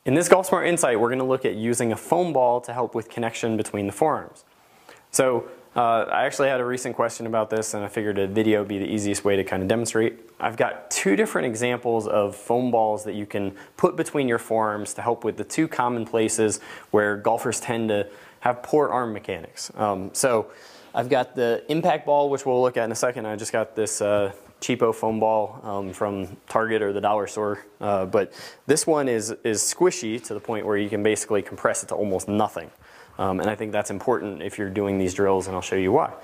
In this Golf Smart Insight, we're going to look at using a foam ball to help with connection between the forearms. So I actually had a recent question about this, and I figured a video would be the easiest way to kind of demonstrate. I've got two different examples of foam balls that you can put between your forearms to help with the two common places where golfers tend to have poor arm mechanics. So I've got the impact ball, which we'll look at in a second. I just got this cheapo foam ball from Target or the dollar store, but this one is squishy to the point where you can basically compress it to almost nothing. And I think that's important if you're doing these drills, and I'll show you why.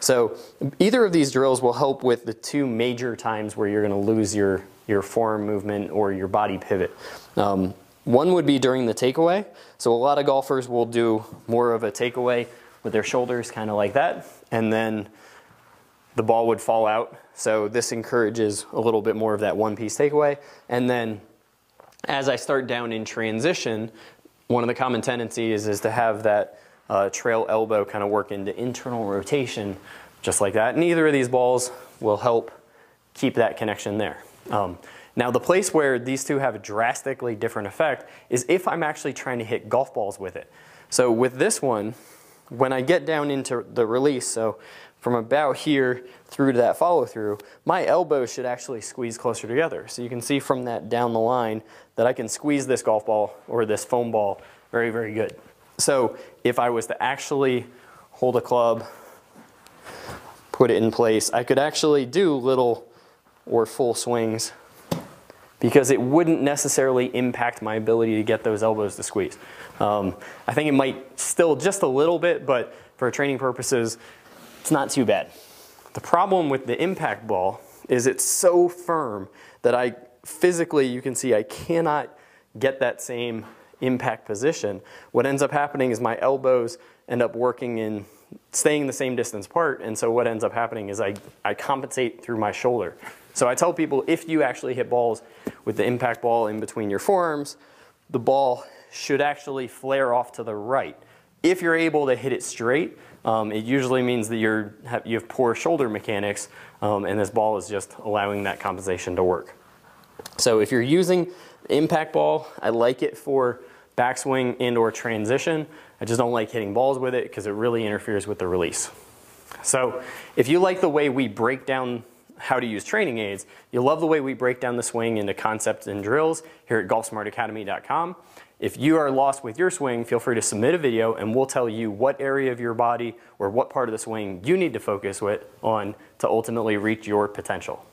So either of these drills will help with the two major times where you're going to lose your forearm movement or your body pivot. One would be during the takeaway. So a lot of golfers will do more of a takeaway with their shoulders kind of like that, and then the ball would fall out. So this encourages a little bit more of that one-piece takeaway. And then as I start down in transition, one of the common tendencies is to have that trail elbow kind of work into internal rotation, just like that. And either of these balls will help keep that connection there. Now the place where these two have a drastically different effect is if I'm actually trying to hit golf balls with it. So with this one, when I get down into the release, so from about here through to that follow through, my elbows should actually squeeze closer together. So you can see from that down the line that I can squeeze this golf ball or this foam ball very, very good. So if I was to actually hold a club, put it in place, I could actually do little or full swings because it wouldn't necessarily impact my ability to get those elbows to squeeze. I think it might still just a little bit, but for training purposes, it's not too bad. The problem with the impact ball is it's so firm that physically, you can see I cannot get that same impact position. What ends up happening is my elbows end up staying the same distance apart, and so what ends up happening is I compensate through my shoulder. So I tell people, if you actually hit balls with the impact ball in between your forearms, the ball should actually flare off to the right. If you're able to hit it straight, it usually means that you have poor shoulder mechanics, and this ball is just allowing that compensation to work. So if you're using the impact ball, I like it for backswing and or transition. I just don't like hitting balls with it because it really interferes with the release. So if you like the way we break down how to use training aids, you'll love the way we break down the swing into concepts and drills here at golfsmartacademy.com. If you are lost with your swing, feel free to submit a video and we'll tell you what area of your body or what part of the swing you need to focus on to ultimately reach your potential.